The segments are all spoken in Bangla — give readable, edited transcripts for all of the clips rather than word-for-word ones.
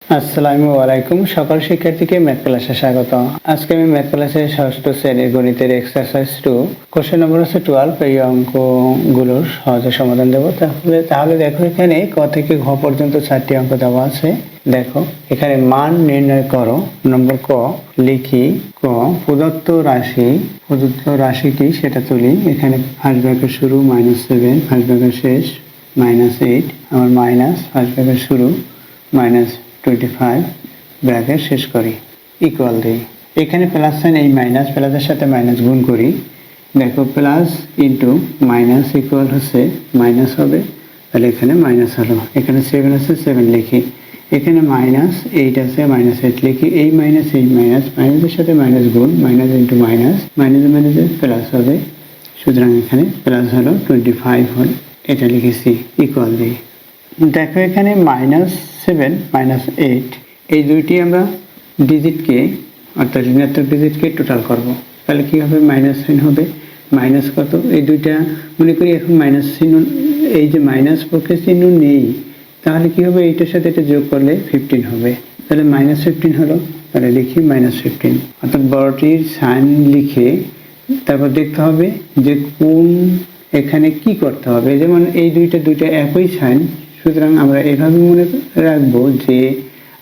আসসালামু আলাইকুম। সকল শিক্ষার্থীকে ম্যাথ ক্লাসে স্বাগত। আজকে আমি ম্যাথ ক্লাসের ষষ্ঠ শ্রেণীর গণিতের এক্সারসাইজ 2 কোশ্চেন নম্বর হচ্ছে 12। এই অঙ্কগুলোর সহজে সমাধান দেব। তাহলে দেখো, এখানে ক থেকে ঘ পর্যন্ত 4টি অঙ্ক দেওয়া আছে। দেখো, এখানে মান নির্ণয় করো। নম্বর ক লিখি। ক প্রদত্ত রাশি কি সেটা তুলি। এখানে ফার্স্ট ব্র্যাকেট শুরু -7, ফার্স্ট ব্র্যাকেট শেষ -8, আমার মাইনাস ফার্স্ট ব্র্যাকেট শুরু -25 ব্র্যাকেট শেষ করি, ইকুয়াল দিই। এখানে প্লাস সাইন, এই মাইনাস প্লাসের সাথে মাইনাস গুণ করি। দেখো, প্লাস ইন্টু মাইনাস ইকুয়াল হচ্ছে মাইনাস হবে, তাহলে এখানে মাইনাস হলো। এখানে 7 আছে, 7 লিখি। এখানে -8 আছে, -8 লিখি। এই মাইনাস মাইনাসের সাথে মাইনাস গুণ, মাইনাস ইন্টু মাইনাস, মাইনাসে প্লাস হবে, সুতরাং এখানে প্লাস হলো 25 হল, এটা লিখেছি, ইকুয়াল দিই। দেখো, এখানে -7 -8 এই দুইটি আমরা ডিজিটকে অর্থাৎ ঋণাত্মক ডিজিটকে টোটাল করব। তাহলে কি হবে? মাইনাস সাইন হবে। মাইনাস কত? এই দুইটা মনে করি এখন মাইনাস চিহ্ন, এই যে মাইনাস পক্ষে চিহ্ন নেই, তাহলে কি হবে? এইটার সাথে এটা যোগ করলে 15 হবে, তাহলে -15 হলো। তাহলে লিখি -15, অর্থাৎ বড়টির সাইন লিখে তারপর দেখতে হবে যে কোন এখানে কি করতে হবে। যেমন এই দুইটা একই সাইন, সুতরাং আমরা এভাবে মনে রাখবো যে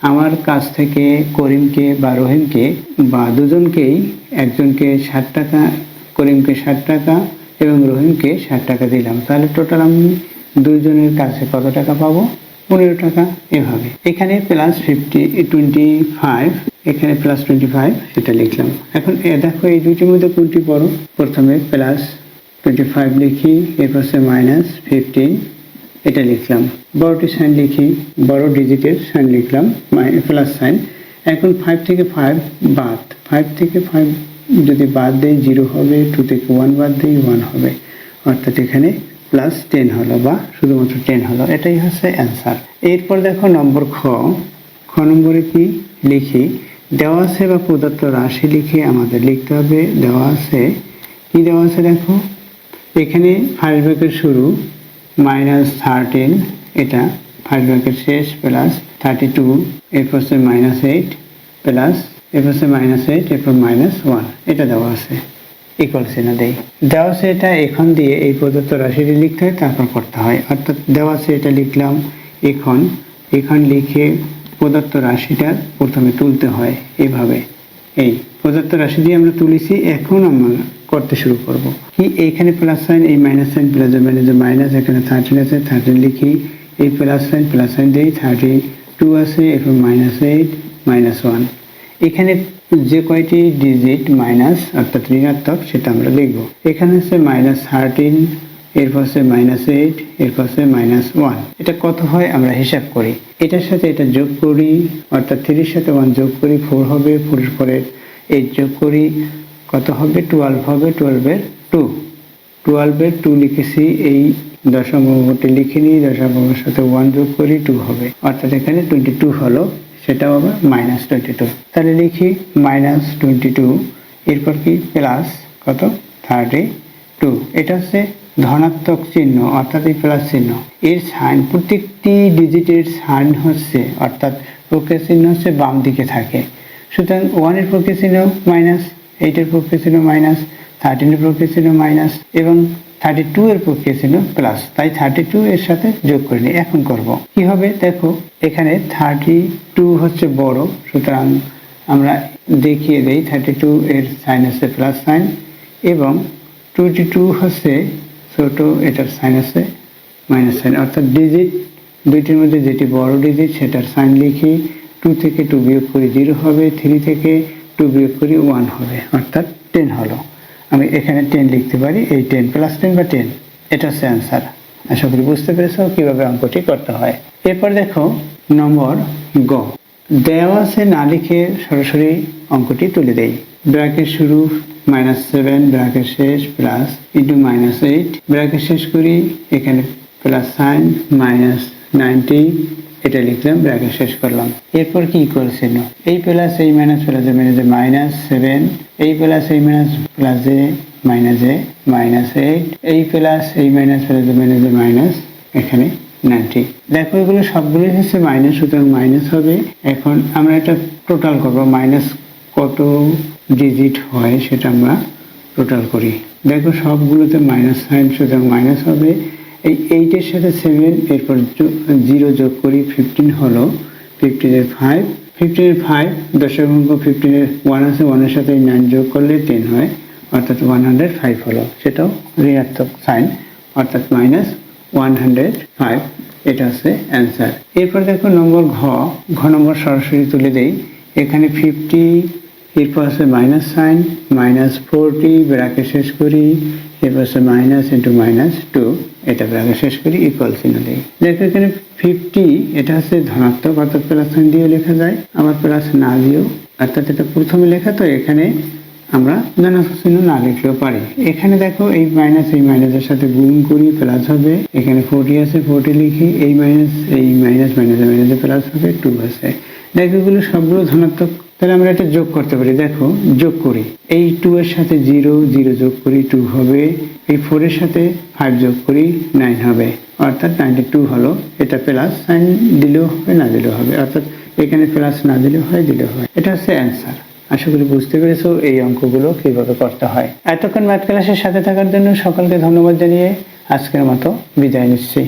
আমার কাছ থেকে করিমকে বা রহিমকে বা দুজনকেই, একজনকে 60 টাকা, করিমকে 60 টাকা এবং রহিমকে 60 টাকা দিলাম, তাহলে টোটাল আমি দুইজনের কাছে কত টাকা পাবো? 15 টাকা। এভাবে এখানে প্লাস 25, এখানে প্লাস 25, সেটা লিখলাম। এখন দেখো, এই দুইটির মধ্যে কোনটি বড়? প্রথমে প্লাস 25 লিখি, এরপর -15, এটা লিখলাম। বড়টি সাইন লিখি, বড় ডিজিটের সাইন লিখলাম, প্লাস সাইন। এখন 5 থেকে 5 বাদ, 5 থেকে 5 যদি বাদ দেই 0 হবে, 2 থেকে 1 বাদ দেই 1 হবে, অর্থাৎ এখানে প্লাস 10 হলো বা শুধুমাত্র 10 হলো। এটাই হচ্ছে অ্যান্সার। এরপর দেখো নম্বর খ নম্বরে কি লিখি? দেওয়া আছে বা প্রদত্ত রাশি লিখে আমাদের লিখতে হবে। দেওয়া আছে, কি দেওয়া আছে দেখো, এখানে ফার্স্ট ব্র্যাকেট শুরু -13, এটা ফার্স্ট ব্র্যাকেট শেষ প্লাস 32, এরপর -8 প্লাস, এরপর -8, এরপর -1, এটা দেওয়া আছে, ইকুয়াল চিহ্ন দেই। দেওয়া আছে এটা এখন দিয়ে এই প্রদত্ত রাশিটি লিখতে হয়, তারপর করতে হয়। অর্থাৎ দেওয়া আছে এটা লিখলাম, এখন লিখে প্রদত্ত রাশিটা প্রথমে তুলতে হয়। এভাবে এই প্রদত্ত রাশি দিয়ে আমরা তুলেছি, এখন আমরা করতে শুরু করব। কি, এইখানে প্লাস সাইন, এই মাইনাস সাইন, প্লাস মাইনাস, এখানে 13 আছে, 13 লিখি। এই প্লাস সাইন দিই, 32 আছে, এখন -8 -1। এখানে যে কয়টি ডিজিট মাইনাস অর্থাৎ ঋণাত্মক সেটা আমরা লিখব। এখানে হচ্ছে -13, এরপর -8, এরপর -1। এটা কত হয় আমরা হিসাব করি। এটার সাথে এটা যোগ করি, অর্থাৎ 3 এর সাথে 1 যোগ করি, 4 হবে, 4 এর পরে 8 যোগ করি, কত হবে? 12 হবে। 12 এর 2 লিখেছি। এই দশমটি লিখে নিই, দশমের সাথে 1 যোগ করি, 2 হবে, অর্থাৎ এখানে 22 হলো, সেটাও আবার -22। তাহলে লিখি -22, এরপর কি প্লাস কত? 32। এটা হচ্ছে ধনাত্মক চিহ্ন, অর্থাৎ এই প্লাস চিহ্ন। এর সাইন, প্রত্যেকটি ডিজিটের সাইন হচ্ছে, অর্থাৎ প্রক্রিয়া চিহ্ন হচ্ছে বাম দিকে থাকে। সুতরাং 1 এর প্রক্রিয়া চিহ্ন মাইনাস, 8 এর প্রক্রিয়া চিহ্ন মাইনাস, 13 এর প্রক্রিয়া চিহ্ন মাইনাস এবং 32 এর প্রক্রিয়া চিহ্ন প্লাস। তাই 32 এর সাথে যোগ করে নিই। এখন করব কি হবে? দেখো, এখানে 32 হচ্ছে বড়, সুতরাং আমরা দেখিয়ে দেই। 32 এর সাইন আছে প্লাস সাইন এবং 22 হচ্ছে ছোট, এটার সাইন আছে মাইনাস সাইন, অর্থাৎ ডিজিট দুইটির মধ্যে যেটি বড় ডিজিট সেটার সাইন লিখি। 2 থেকে 2 বিয়োগ করি 0 হবে, 3 থেকে 2 বিয়োগ করি 1 হবে, অর্থাৎ 10 হলো। আমি এখানে 10 লিখতে পারি, এই 10 প্লাস 10 বা 10, এটা হচ্ছে অ্যান্সার। আশা করি বুঝতে পেরেছো কিভাবে অঙ্কটি করতে হয়। এরপর দেখো নম্বর গ। দেওয়া আছে না লিখে সরাসরি অঙ্কটি তুলে দেই। ব্র্যাকেট শুরু -7, ব্র্যাকেট শেষ প্লাস ইন্টু -8, ব্র্যাকেট শেষ করি, এখানে প্লাস সাইন -90, এটা লিখলাম, ব্র্যাকেট শেষ করলাম। এরপর কি করছিল? এই প্লাস এই মাইনাস প্লাসে -7, এই প্লাস এই মাইনাস প্লাসে -8, এই প্লাস এই মাইনাস প্লাসে মাইনাস, এখানে 90। দেখো এগুলো সবগুলো হচ্ছে মাইনাস, সুতরাং মাইনাস হবে। এখন আমরা এটা টোটাল করবো, মাইনাস কত ডিজিট হয় সেটা আমরা টোটাল করি। দেখো সবগুলোতে মাইনাস সাইন, সুতরাং মাইনাস হবে। এই 8-এর সাথে 7, এরপর 0 যোগ করি, 15 হলো। 15-এর 5, 15-এর 5 দশক অঙ্ক, 15-এর 1 আছে, 1-এর সাথে 9 যোগ করলে 10 হয়, অর্থাৎ 105 হলো। সেটাও ঋণাত্মক সাইন, অর্থাৎ মাইনাস 105। এটা হচ্ছে অ্যান্সার। এরপর দেখো নম্বর ঘ নম্বর সরাসরি তুলে দেই। এখানে 50, এরপর আছে মাইনাস সাইন, -40 ব্র্যাকেট শেষ করি, এরপর আছে মাইনাস ইন্টু -2, এটা ব্র্যাকেট শেষ করি, ইকুয়াল চিহ্ন দিই। দেখো এখানে 50 এটা হচ্ছে ধনাত্মক, অর্থাৎ প্লাস সাইন দিয়ে লেখা যায়, আবার প্লাস না দিয়েও, অর্থাৎ এটা প্রথমে লেখা, তো এখানে আমরা ধনাত্মক চিহ্ন না লিখলেও পারি। এখানে দেখো এই মাইনাসের সাথে গুণ করি, প্লাস হবে। এখানে 40 আছে, 40 লিখি, এই মাইনাসে প্লাস হবে, 2 আছে। দেখো এগুলো সবগুলো ধনাত্মক, তাহলে আমরা এটা যোগ করতে পারি। দেখো যোগ করি, এই 2 এর সাথে 0 যোগ করি, 2 হবে। এই 4 এর সাথে 5 যোগ করি, 9 হবে, অর্থাৎ 92 হলো। এটা প্লাস সাইন দিলেও হবে, না দিলেও হবে, অর্থাৎ এখানে প্লাস না দিলেও হয়, দিলেও হয়। এটা হচ্ছে অ্যান্সার। আশা করি বুঝতে পেরেছো এই অঙ্কগুলো কিভাবে করতে হয়। এতক্ষণ ম্যাথ ক্লাসের সাথে থাকার জন্য সকলকে ধন্যবাদ জানিয়ে আজকের মতো বিদায় নিচ্ছি।